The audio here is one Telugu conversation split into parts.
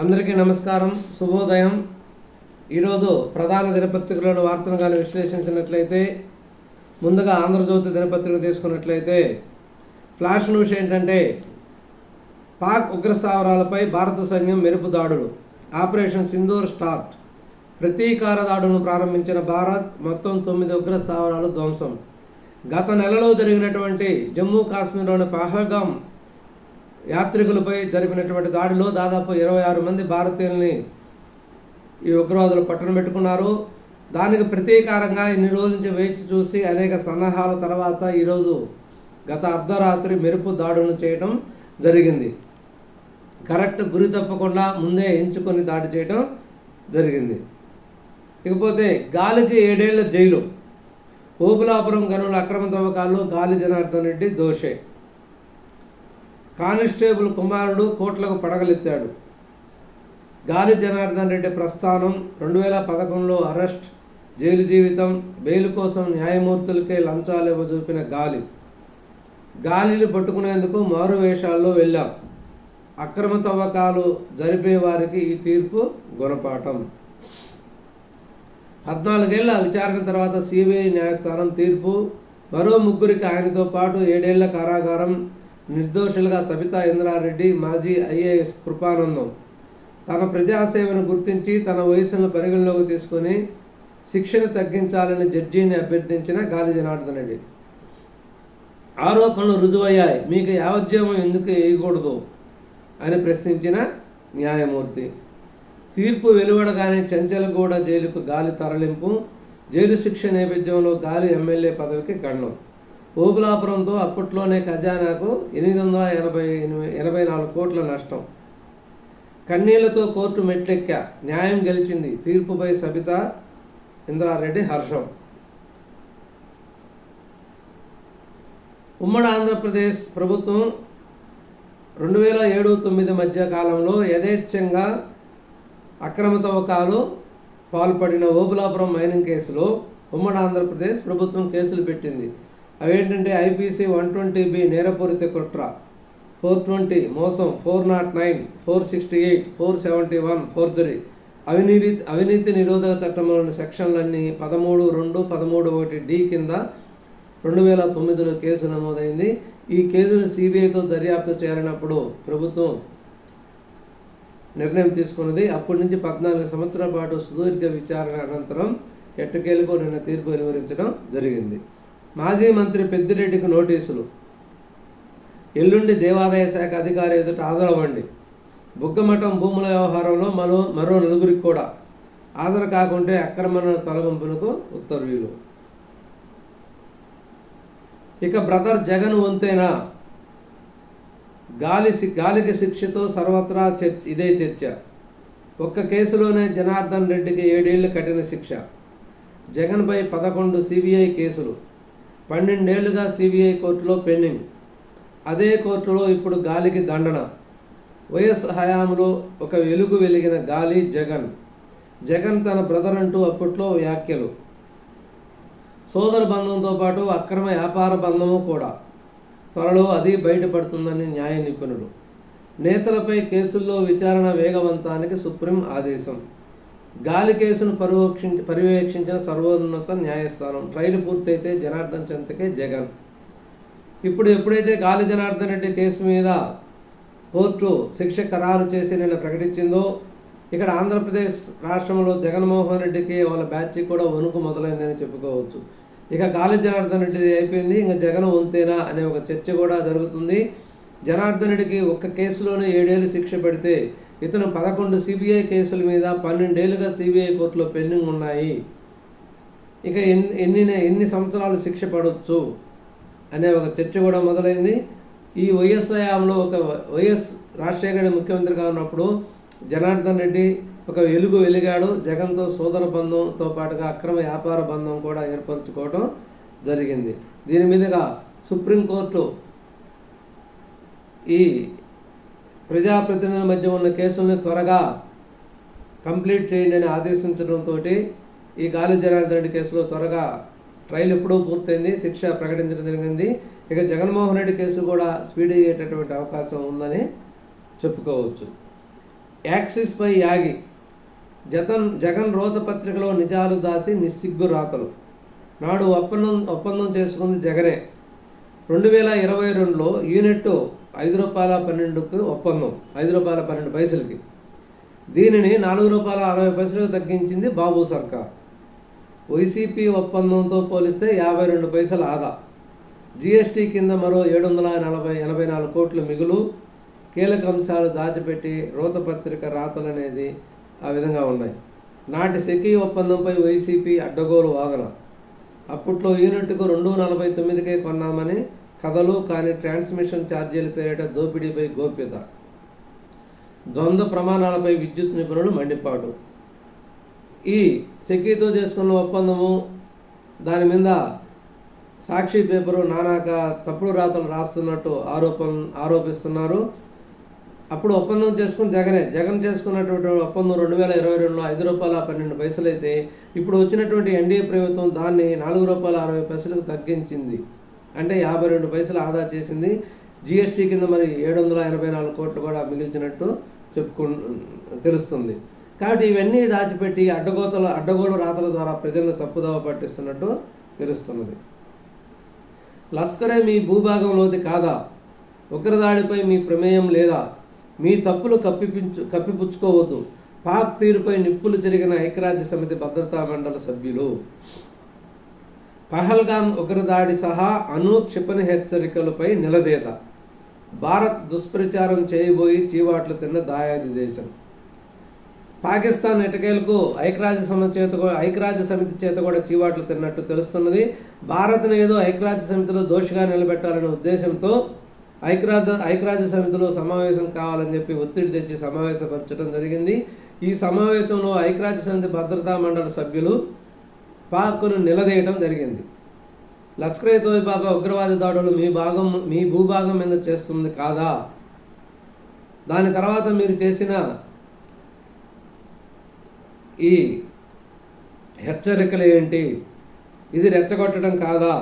అందరికీ నమస్కారం, శుభోదయం. ఈరోజు ప్రధాన దినపత్రికలను వార్తను కానీ విశ్లేషించినట్లయితే, ముందుగా ఆంధ్రజ్యోతి దినపత్రిక తీసుకున్నట్లయితే ఫ్లాష్ న్యూస్ ఏంటంటే, పాక్ ఉగ్రస్థావరాలపై భారత సైన్యం మెరుపు దాడులు, ఆపరేషన్ సింధూర్ స్టార్ట్. ప్రతీకార దాడులను ప్రారంభించిన భారత్, మొత్తం 9 ఉగ్రస్థావరాలు ధ్వంసం. గత నెలలో జరిగినటువంటి జమ్మూ కాశ్మీర్లోని పహల్గాం యాత్రికులపై జరిపినటువంటి దాడిలో దాదాపు 26 మంది భారతీయుల్ని ఈ ఉగ్రవాదులు పట్టునబెట్టుకున్నారు. దానికి ప్రతీకారంగా ఇన్ని రోజుల నుంచి వేచి చూసి అనేక సన్నాహాల తర్వాత ఈరోజు గత అర్ధరాత్రి మెరుపు దాడులను చేయడం జరిగింది. కరెక్ట్ గురి తప్పకుండా ముందే ఎంచుకొని దాడి చేయడం జరిగింది. ఇకపోతే గాలికి 7 ఏళ్ల జైలు, ఓబులాపురం గనుల అక్రమ తవ్వకాల్లో గాలి జనార్దన్ రెడ్డి దోషే. కానిస్టేబుల్ కుమారుడు కోట్లకు పడగలెత్తాడు. గాలి జనార్దన్ రెడ్డి ప్రస్థానం 2011లో అరెస్ట్, జైలు జీవితం, బెయిల్ కోసం న్యాయమూర్తులకే లంచాలు ఇవ్వజూపిన గాలిని పట్టుకునేందుకు మారు వేషాల్లో వెళ్ళాం. అక్రమ తవ్వకాలు జరిపే వారికి ఈ తీర్పు గుణపాఠం. 14 ఏళ్ల విచారణ తర్వాత సిబిఐ న్యాయస్థానం తీర్పు. మరో ముగ్గురికి ఆయనతో పాటు 7 ఏళ్ల కారాగారం. నిర్దోషులుగా సబితా ఇంద్రారెడ్డి, మాజీ ఐఏఎస్ కృపానందం. తన ప్రజాసేవను గుర్తించి తన వయసును పరిగణలోకి తీసుకొని శిక్షను తగ్గించాలని జడ్జిని అభ్యర్థించిన గాలి జనార్దన్ రెడ్డి. ఆరోపణలు రుజువయ్యాయి, మీకు యావజ్జీవం ఎందుకు వేయకూడదు అని ప్రశ్నించిన న్యాయమూర్తి. తీర్పు వెలువడగానే చెంచల్గూడ జైలుకు గాలి తరలింపు. జైలు శిక్ష నేపథ్యంలో గాలి ఎమ్మెల్యే పదవికి గండం. ఓబులాపురంతో అప్పట్లోనే ఖజానాకు 884 కోట్ల నష్టం. కన్నీళ్లతో కోర్టు మెట్లెక్కా, న్యాయం గెలిచింది. తీర్పుపై సబితా ఇంద్రారెడ్డి హర్షం. ఉమ్మడి ఆంధ్రప్రదేశ్ ప్రభుత్వం 2007-9 మధ్య కాలంలో యథేచ్ఛంగా అక్రమ తవ్వకాలు పాల్పడిన ఓబులాపురం మైనింగ్ కేసులో ఉమ్మడి ఆంధ్రప్రదేశ్ ప్రభుత్వం కేసులు పెట్టింది. అవేంటంటే ఐపీసీ 120B నేరపూరిత కుట్ర, 420 మోసం, 409, 468, 471 ఫోర్జరీ. అవినీతి నిరోధక చట్టంలోని సెక్షన్లన్నీ 13(2), 13(1)D కింద 2009లో కేసు నమోదైంది. ఈ కేసును సిబిఐతో దర్యాప్తు చేయాలన్నప్పుడు ప్రభుత్వం నిర్ణయం తీసుకున్నది. అప్పటి నుంచి 14 సంవత్సరాల పాటు సుదీర్ఘ విచారణ అనంతరం ఎట్టకేలకు నిన్న తీర్పు వెలువరించడం జరిగింది. మాజీ మంత్రి పెద్దిరెడ్డికి నోటీసులు. ఎల్లుండి దేవాదాయ శాఖ అధికారి ఎదుట హాజరవ్వండి. బుగ్గమఠం భూముల వ్యవహారంలో మరో 9 కూడా హాజరు కాకుంటే అక్రమ తొలగింపులకు ఉత్తర్వులు. ఇక బ్రదర్ జగన్ వంతేనా? గాలికి శిక్షతో సర్వత్రా ఇదే చర్చ. ఒక్క కేసులోనే జనార్దన్ రెడ్డికి 7 ఏళ్ల కఠిన శిక్ష. జగన్పై 11 సిబిఐ కేసులు, 12 ఏళ్లుగా సిబిఐ కోర్టులో పెండింగ్. అదే కోర్టులో ఇప్పుడు గాలికి దండన. వైఎస్ హయాంలో ఒక వెలుగు వెలిగిన గాలి జగన్ తన బ్రదర్ అంటూ అప్పట్లో వ్యాఖ్యలు. సోదర బంధంతో పాటు అక్రమ వ్యాపార బంధము కూడా. త్వరలో అది బయటపడుతుందని న్యాయ నిపుణులు. నేతలపై కేసుల్లో విచారణ వేగవంతానికి సుప్రీం ఆదేశం. గాలి కేసును పర్యవేక్షించిన సర్వోన్నత న్యాయస్థానం. ట్రయల్ పూర్తయితే జనార్దన్ చెంతకే జగన్. ఎప్పుడైతే గాలి జనార్దన్ రెడ్డి కేసు మీద కోర్టు శిక్ష ఖరారు చేసి నిన్న ప్రకటించిందో, ఇక్కడ ఆంధ్రప్రదేశ్ రాష్ట్రంలో జగన్మోహన్ రెడ్డికి వాళ్ళ బ్యాచ్ కూడా వణుకు మొదలైందని చెప్పుకోవచ్చు. ఇక గాలి జనార్దన్ రెడ్డి అయిపోయింది, ఇంకా జగన్ వంతేనా అనే ఒక చర్చ కూడా జరుగుతుంది. జనార్దన్ రెడ్డికి ఒక్క కేసులోనే 7 ఏళ్ళు శిక్ష పెడితే ఇతను 11 సిబిఐ కేసుల మీద 12 ఏళ్ళుగా సిబిఐ కోర్టులో పెండింగ్ ఉన్నాయి. ఇక ఎన్ని సంవత్సరాలు శిక్ష పడవచ్చు అనే ఒక చర్చ కూడా మొదలైంది. ఈ వైఎస్ హయాంలో వైఎస్ రాజశేఖర రెడ్డి ముఖ్యమంత్రిగా ఉన్నప్పుడు జనార్దన్ రెడ్డి ఒక వెలుగు వెలిగాడు. జగన్తో సోదర బంధంతో పాటుగా అక్రమ వ్యాపార బంధం కూడా ఏర్పరచుకోవడం జరిగింది. దీని మీదుగా సుప్రీంకోర్టు ఈ ప్రజాప్రతినిధుల మధ్య ఉన్న కేసుల్ని త్వరగా కంప్లీట్ చేయండి అని ఆదేశించడంతో ఈ గాలి జనార్దన్ రెడ్డి కేసులో త్వరగా ట్రయల్ ఎప్పుడూ పూర్తయింది, శిక్ష ప్రకటించడం జరిగింది. ఇక జగన్మోహన్ రెడ్డి కేసు కూడా స్పీడ్ అయ్యేటటువంటి అవకాశం ఉందని చెప్పుకోవచ్చు. యాక్సిస్పై యాగి, జగన్ రోత పత్రికలో నిజాలు దాచి నిస్సిగ్గు రాతలు. నాడు ఒప్పందం చేసుకుంది జగనే. 2022లో యూనిట్ ₹5.12కు ఒప్పందం, ₹5.12. దీనిని ₹4.60 తగ్గించింది బాబు సర్కార్. వైసీపీ ఒప్పందంతో పోలిస్తే 52 పైసలు ఆదా. జీఎస్టీ కింద మరో 784 కోట్లు మిగులు. కీలక అంశాలు దాచిపెట్టి రోతపత్రిక రాతలనేది ఆ విధంగా ఉన్నాయి. నాటి సెకీ ఒప్పందంపై వైసీపీ అడ్డగోలు వాదన. అప్పట్లో యూనిట్కు $2.49కే కొన్నామని కథలు, కానీ ట్రాన్స్మిషన్ ఛార్జీల పేరిట దోపిడీపై గోప్యత. ద్వంద్వ ప్రమాణాలపై విద్యుత్ నిపుణులు మండిపాటు. ఈ సెకీతో చేసుకున్న ఒప్పందము, దాని మీద సాక్షి పేపరు నానాక తప్పుడు రాతలు రాస్తున్నట్టు ఆరోపిస్తున్నారు. అప్పుడు ఒప్పందం చేసుకుని జగన్ చేసుకున్నటువంటి ఒప్పందం 2022లో ₹5.12 అయితే ఇప్పుడు వచ్చినటువంటి ఎన్డీఏ ప్రభుత్వం దాన్ని ₹4.60కు తగ్గించింది. అంటే 52 పైసలు ఆదా చేసింది. జీఎస్టీ కింద మరి 784 కోట్లు కూడా మిగిల్చినట్టు తెలుస్తుంది. కాబట్టి ఇవన్నీ దాచిపెట్టి అడ్డగోలు రాతల ద్వారా ప్రజలను తప్పుదోవ పట్టిస్తున్నట్టు తెలుస్తున్నది. లష్కరే మీ భూభాగంలోది కాదా? ఉగ్రదాడిపై మీ ప్రమేయం లేదా? మీ తప్పులు కప్పిపుచ్చుకోవద్దు. పాక్ తీరుపై నిప్పులు జరిగిన ఐక్యరాజ్య సమితి భద్రతా మండలి సభ్యులు. పహల్గామ్ ఉగ్రదాడి సహా క్షిపణి హెచ్చరికలపై నిలదీత. భారత్ దుష్ప్రచారం చేయబోయి చీవాట్లు తిన్న దాయాది దేశం. పాకిస్తాన్ ఎటకేలకు ఐక్యరాజ్య సమితి చేత కూడా చీవాట్లు తిన్నట్టు తెలుస్తున్నది. భారత్ను ఏదో ఐక్యరాజ్య సమితిలో దోషిగా నిలబెట్టాలనే ఉద్దేశంతో ఐక్యరాజ్య సమితిలో సమావేశం కావాలని చెప్పి ఒత్తిడి తెచ్చి సమావేశపరచడం జరిగింది. ఈ సమావేశంలో ఐక్యరాజ్య సమితి భద్రతా మండలి సభ్యులు పాక్ను నిలదీయటం జరిగింది. లష్కరే తోయిబా ఉగ్రవాద దాడులు మీ భూభాగం మీద చేస్తుంది కాదా? దాని తర్వాత మీరు చేసిన ఈ హెచ్చరికలు ఏంటి? ఇది రెచ్చగొట్టడం కాదా?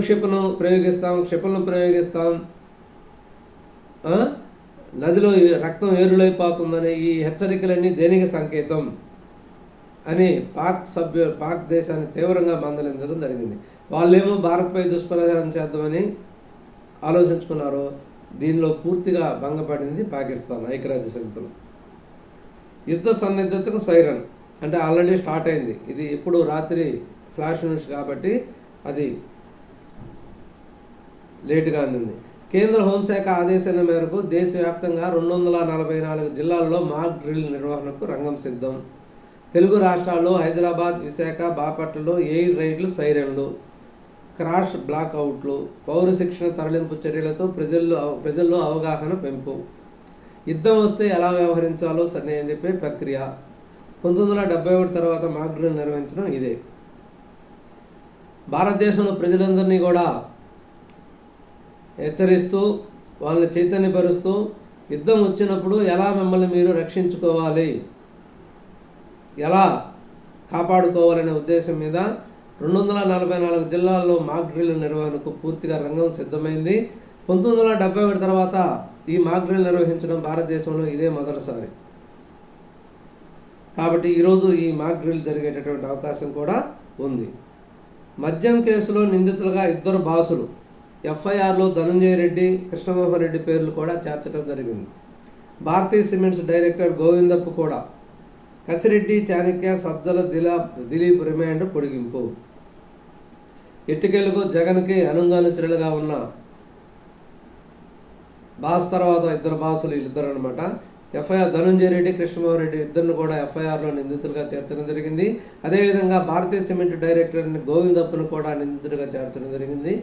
క్షిపణులను ప్రయోగిస్తాం, నదిలో రక్తం ఏరులైపోతుందని ఈ హెచ్చరికలన్నీ దేనికి సంకేతం అని పాక్ దేశాన్ని తీవ్రంగా మందలించడం జరిగింది. వాళ్ళేమో భారత్పై దుష్ప్రచారం చేద్దామని ఆలోచించుకున్నారు. దీనిలో పూర్తిగా భంగపడింది పాకిస్తాన్ ఐక్యరాజ్య సమితిలో. యుద్ధ సన్నిద్ధతకు సైరన్ అంటే ఆల్రెడీ స్టార్ట్ అయింది. ఇది ఇప్పుడు రాత్రి ఫ్లాష్ న్యూస్ కాబట్టి అది లేటుగా అందింది. కేంద్ర హోంశాఖ ఆదేశాల మేరకు దేశవ్యాప్తంగా 244 జిల్లాల్లో మాక్ డ్రిల్ నిర్వహణకు రంగం సిద్ధం. తెలుగు రాష్ట్రాల్లో హైదరాబాద్, విశాఖ, బాపట్లలో ఎయిర్ రైడ్లు, సైరన్లు, క్రాష్ బ్లాక్అవుట్లు, పౌర శిక్షణ తరలింపు చర్యలతో ప్రజల్లో అవగాహన పెంపు. యుద్ధం వస్తే ఎలా వ్యవహరించాలో అని చెప్పే ప్రక్రియ. 1971 తర్వాత మాక్ డ్రిల్ నిర్వహించడం ఇదే. భారతదేశంలో ప్రజలందరినీ కూడా హెచ్చరిస్తూ, వాళ్ళని చైతన్యపరుస్తూ, యుద్ధం వచ్చినప్పుడు ఎలా మిమ్మల్ని మీరు రక్షించుకోవాలి, ఎలా కాపాడుకోవాలనే ఉద్దేశం మీద 244 జిల్లాల్లో మాక్ డ్రిల్ నిర్వహణకు పూర్తిగా రంగం సిద్ధమైంది. 1971 తర్వాత ఈ మాక్ డ్రిల్ నిర్వహించడం భారతదేశంలో ఇదే మొదటిసారి. కాబట్టి ఈరోజు ఈ మాక్ డ్రిల్ జరిగేటటువంటి అవకాశం కూడా ఉంది. మద్యం కేసులో నిందితులుగా 2 బాసులు. ఎఫ్ఐఆర్లో ధనంజయ రెడ్డి, కృష్ణమోహన్ రెడ్డి పేర్లు కూడా చేర్చడం జరిగింది. భారతీయ సిమెంట్స్ డైరెక్టర్ గోవిందప్ప కూడా. కసిరెడ్డి, చాణక్య, సజ్జల, దిలీప్ రిమాండ్ పొడిగింపు. ఎట్టికేలకు జగన్కి అనుగానుచరులుగా ఉన్న బాస్ తర్వాత 2 బాసులు, వీళ్ళిద్దరు అనమాట. ఎఫ్ఐఆర్ ధనంజయ రెడ్డి, కృష్ణమోహన్ రెడ్డి ఇద్దరిని కూడా ఎఫ్ఐఆర్లో నిందితులుగా చేర్చడం జరిగింది. అదేవిధంగా భారతీయ సిమెంట్ డైరెక్టర్ని గోవిందప్పను కూడా నిందితుడిగా చేర్చడం జరిగింది.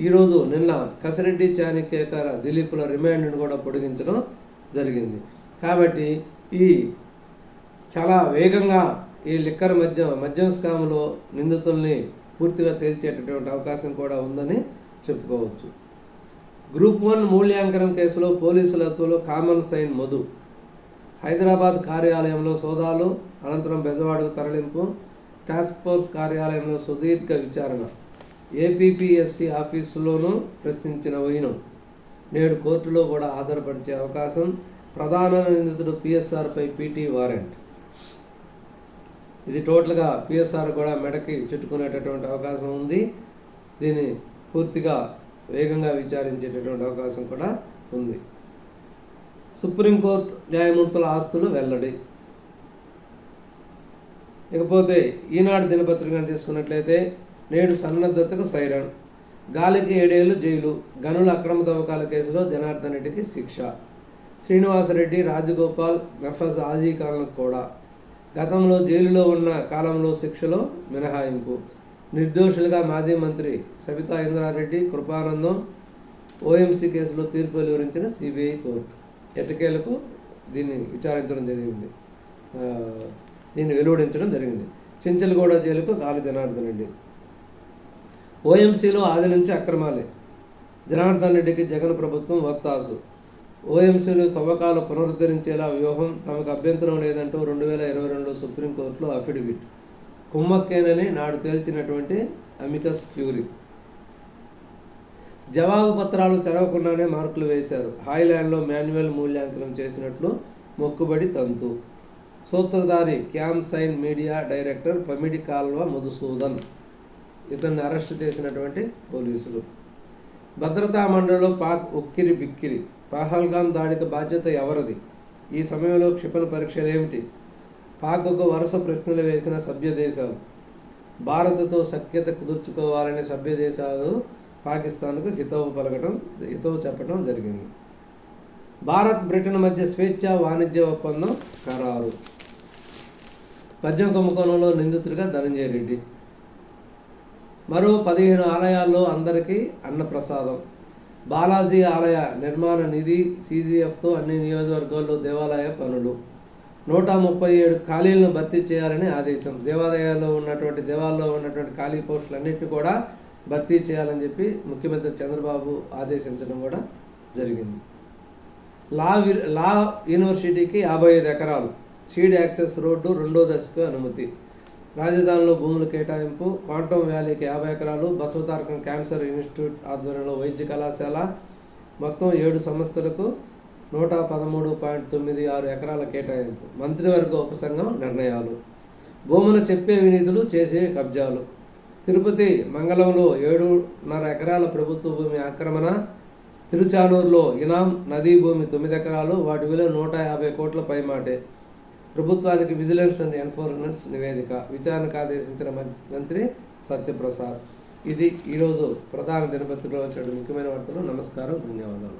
ఈరోజు నిన్న కసిరెడ్డి, చాణక్య, దిలీపుల రిమాండ్ను కూడా పొడిగించడం జరిగింది. కాబట్టి ఈ చాలా వేగంగా ఈ లిక్కర్ మద్యం స్కామ్లో నిందితుల్ని పూర్తిగా తేల్చేటటువంటి అవకాశం కూడా ఉందని చెప్పుకోవచ్చు. గ్రూప్ 1 మూల్యాంకనం కేసులో పోలీసులతో కామన్ సైన్ మధు. హైదరాబాద్ కార్యాలయంలో సోదాలు, అనంతరం బెజవాడకు తరలింపు. టాస్క్ ఫోర్స్ కార్యాలయంలో సుదీర్ఘ విచారణ. ఏపీపీఎస్సీ ఆఫీసులోనూ ప్రశ్నించిన వైనం. నేడు కోర్టులో కూడా హాజరుపరిచే అవకాశం. ప్రధాన నిందితుడు పిఎస్ఆర్పై పీటీ వారెంట్. ఇది టోటల్గా పిఎస్ఆర్ కూడా మెడకి చుట్టుకునేటటువంటి అవకాశం ఉంది. దీన్ని పూర్తిగా వేగంగా విచారించేటటువంటి అవకాశం కూడా ఉంది. సుప్రీంకోర్టు న్యాయమూర్తుల ఆస్తులు వెల్లడి. ఇకపోతే ఈనాడు దినపత్రికను తీసుకున్నట్లయితే నేడు సన్నద్ధతకు సైరన్, గాలికి 7 ఏళ్లు జైలు, గనుల అక్రమ తవ్వకాల కేసులో జనార్దన్ రెడ్డికి శిక్ష, శ్రీనివాసరెడ్డి, రాజగోపాల్, నఫజ్ ఆజీ ఖాన్లకు కూడా గతంలో జైలులో ఉన్న కాలంలో శిక్షలో మినహాయింపు. నిర్దోషులుగా మాజీ మంత్రి సబితా ఇంద్రారెడ్డి, కృపానందం ఓఎంసీ కేసులో తీర్పు వెలువరించిన సిబిఐ కోర్టు ఎట్టకేలకు దీన్ని వెలువడించడం జరిగింది. చించలగూడ జైలుకు గాలి జనార్దన్ రెడ్డి. ఓఎంసీలో ఆది నుంచి అక్రమాలే, జనార్దన్ రెడ్డికి జగన్ ప్రభుత్వం వత్తాసు. ఓఎంసీలు తవ్వకాలు పునరుద్ధరించేలా వ్యూహం, తమకు అభ్యంతరం లేదంటూ 2022 సుప్రీంకోర్టులో అఫిడవిట్. కుమ్మక్కేనని నాడు తేల్చినటువంటి అమికస్ క్యూరీ. జవాబు పత్రాలు తెరవకుండానే మార్కులు వేశారు. హాయ్లాండ్లో మాన్యువల్ మూల్యాంకనం చేసినట్లు మొక్కుబడి తంతు. సూత్రధారి cam sign media director Pamidi Kalva Madhusudan, ఇతన్ని అరెస్ట్ చేసినటువంటి పోలీసులు. భద్రతా మండలిలో పాక్ ఉక్కిరి బిక్కిరి. పహల్గాం దాడికి బాధ్యత ఎవరిది? ఈ సమయంలో క్షిపణి పరీక్షలు ఏమిటి? పాక్కు వరుస ప్రశ్నలు వేసిన సభ్య దేశాలు. భారత్తో సఖ్యత కుదుర్చుకోవాలని సభ్య దేశాలు పాకిస్తాన్కు హితవు చెప్పడం జరిగింది. భారత్ బ్రిటన్ మధ్య స్వేచ్ఛా వాణిజ్య ఒప్పందం ఖరారు. మద్యం కుంభకోణంలో నిందితుడిగా ధనంజయ రెడ్డి. మరో 15 ఆలయాల్లో అందరికీ అన్నప్రసాదం. బాలాజీ ఆలయ నిర్మాణ నిధి CGFతో అన్ని నియోజకవర్గాల్లో దేవాలయ పనులు. 137 ఖాళీలను భర్తీ చేయాలని ఆదేశం. దేవాలయాల్లో ఉన్నటువంటి ఖాళీ పోస్టులన్నింటినీ కూడా భర్తీ చేయాలని చెప్పి ముఖ్యమంత్రి చంద్రబాబు ఆదేశించడం కూడా జరిగింది. లా యూనివర్సిటీకి 55 ఎకరాలు, సీడ్ యాక్సెస్ రోడ్డు 2వ దశకు అనుమతి. రాజధానిలో భూములు కేటాయింపు. క్వాంటమ్ వ్యాలీకి 50 ఎకరాలు, బసవతారకం క్యాన్సర్ ఇన్స్టిట్యూట్ ఆధ్వర్యంలో వైద్య కళాశాల. మొత్తం 7 సంస్థలకు 113.96 ఎకరాల కేటాయింపు. మంత్రివర్గ ఉపసంఘం నిర్ణయాలు. భూములు చెప్పే వినీతులు, చేసే కబ్జాలు. తిరుపతి మంగళంలో 7.5 ఎకరాల ప్రభుత్వ భూమి ఆక్రమణ. తిరుచానూరులో ఇనాం నదీ భూమి 9 ఎకరాలు, వాటి విలువ 150 కోట్ల పైమాటే. ప్రభుత్వానికి విజిలెన్స్ అండ్ ఎన్ఫోర్స్మెంట్ నివేదిక. విచారణకు ఆదేశించిన మంత్రి సత్యప్రసాద్. ఇది ఈరోజు ప్రధాన దినపత్రికలో వచ్చిన ముఖ్యమైన వార్తలు. నమస్కారం, ధన్యవాదాలు.